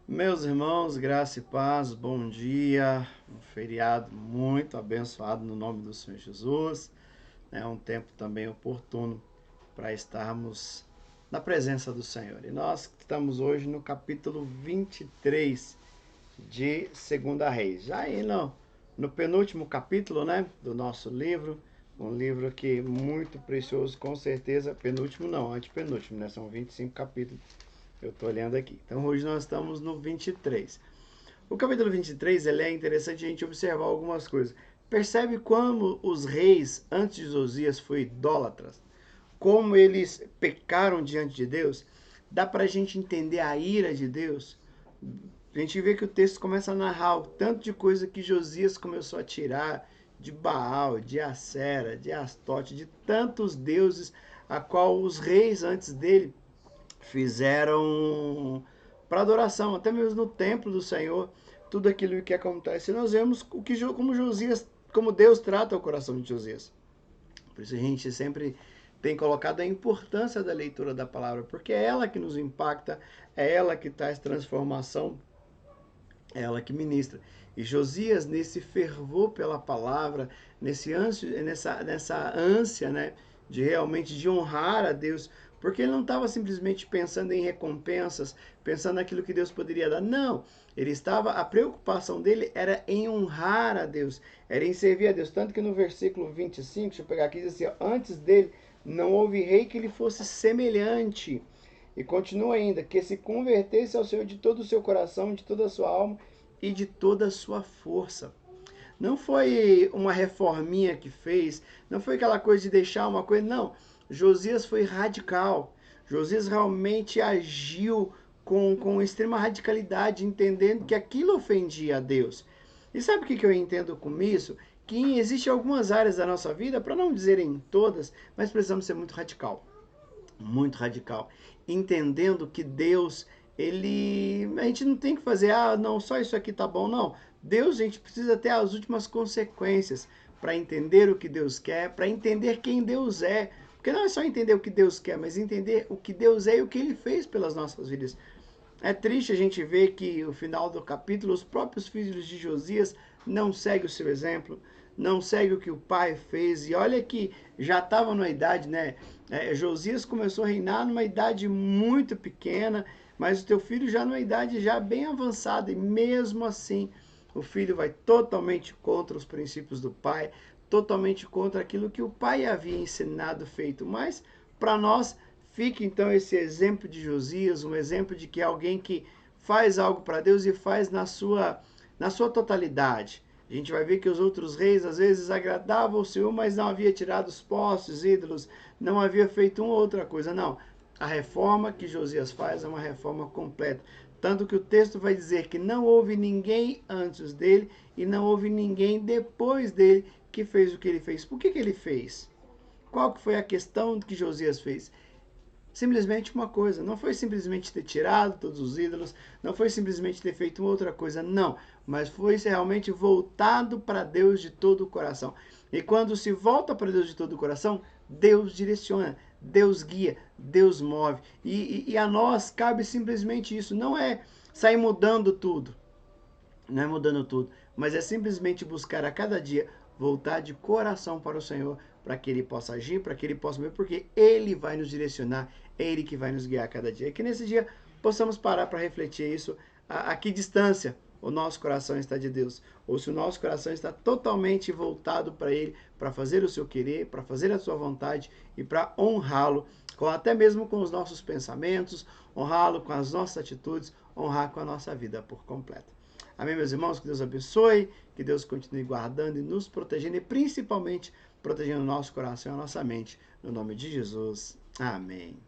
Meus irmãos, graça e paz, bom dia. Um feriado muito abençoado no nome do Senhor Jesus. É um tempo também oportuno para estarmos na presença do Senhor. E nós estamos hoje no capítulo 23 de Segunda Reis. Já aí no penúltimo capítulo, né, do nosso livro. Um livro que muito precioso, com certeza. Penúltimo não, antepenúltimo, né? São 25 capítulos. Eu estou olhando aqui. Então hoje nós estamos no 23. O capítulo 23 ele é interessante a gente observar algumas coisas. Percebe como os reis antes de Josias foram idólatras? Como eles pecaram diante de Deus? Dá para a gente entender a ira de Deus? A gente vê que o texto começa a narrar o tanto de coisa que Josias começou a tirar de Baal, de Acera, de Astote, de tantos deuses a qual os reis antes dele fizeram para adoração, até mesmo no templo do Senhor, tudo aquilo que acontece. Nós vemos como Josias, como Deus trata o coração de Josias. Por isso a gente sempre tem colocado a importância da leitura da palavra, porque é ela que nos impacta, é ela que traz transformação, é ela que ministra. E Josias, nesse fervor pela palavra, nessa ânsia, né, de realmente de honrar a Deus, porque ele não estava simplesmente pensando em recompensas, pensando naquilo que Deus poderia dar. Não, a preocupação dele era em honrar a Deus, era em servir a Deus. Tanto que no versículo 25, deixa eu pegar aqui, diz assim, ó, antes dele não houve rei que lhe fosse semelhante. E continua ainda, que se convertesse ao Senhor de todo o seu coração, de toda a sua alma e de toda a sua força. Não foi uma reforminha que fez, não foi aquela coisa de deixar uma coisa, não. Josias foi radical. Josias realmente agiu com extrema radicalidade, entendendo que aquilo ofendia a Deus. E sabe o que eu entendo com isso? Que existem algumas áreas da nossa vida, para não dizer em todas, mas precisamos ser muito radical, entendendo que Deus, a gente não tem que fazer, não, só isso aqui tá bom, não. Deus, a gente precisa ter as últimas consequências para entender o que Deus quer, para entender quem Deus é. Porque não é só entender o que Deus quer, mas entender o que Deus é e o que Ele fez pelas nossas vidas. É triste a gente ver que no final do capítulo, os próprios filhos de Josias não seguem o seu exemplo, não seguem o que o pai fez. E olha que já estavam na idade, né? Josias começou a reinar numa idade muito pequena, mas o teu filho já numa idade já bem avançada. E mesmo assim, o filho vai totalmente contra os princípios do pai, totalmente contra aquilo que o pai havia ensinado, feito. Mas, para nós, fica então esse exemplo de Josias, um exemplo de que é alguém que faz algo para Deus e faz na sua totalidade. A gente vai ver que os outros reis às vezes agradavam o Senhor, mas não havia tirado os postes, ídolos, não havia feito uma ou outra coisa. Não. A reforma que Josias faz é uma reforma completa. Tanto que o texto vai dizer que não houve ninguém antes dele e não houve ninguém depois dele que fez o que ele fez. Por que ele fez? Qual que foi a questão que Josias fez? Simplesmente uma coisa, não foi simplesmente ter tirado todos os ídolos, não foi simplesmente ter feito outra coisa, não, mas foi realmente voltado para Deus de todo o coração. E quando se volta para Deus de todo o coração, Deus direciona, Deus guia, Deus move. E a nós cabe simplesmente isso, não é sair mudando tudo, não é mudando tudo, mas é simplesmente buscar a cada dia voltar de coração para o Senhor, para que Ele possa agir, para que Ele possa ver, porque Ele vai nos direcionar, é Ele que vai nos guiar a cada dia. E que nesse dia possamos parar para refletir isso, a que distância o nosso coração está de Deus, ou se o nosso coração está totalmente voltado para Ele, para fazer o seu querer, para fazer a sua vontade e para honrá-lo, até mesmo com os nossos pensamentos, honrá-lo com as nossas atitudes, honrar com a nossa vida por completo. Amém, meus irmãos? Que Deus abençoe, que Deus continue guardando e nos protegendo e principalmente protegendo o nosso coração e a nossa mente. No nome de Jesus. Amém.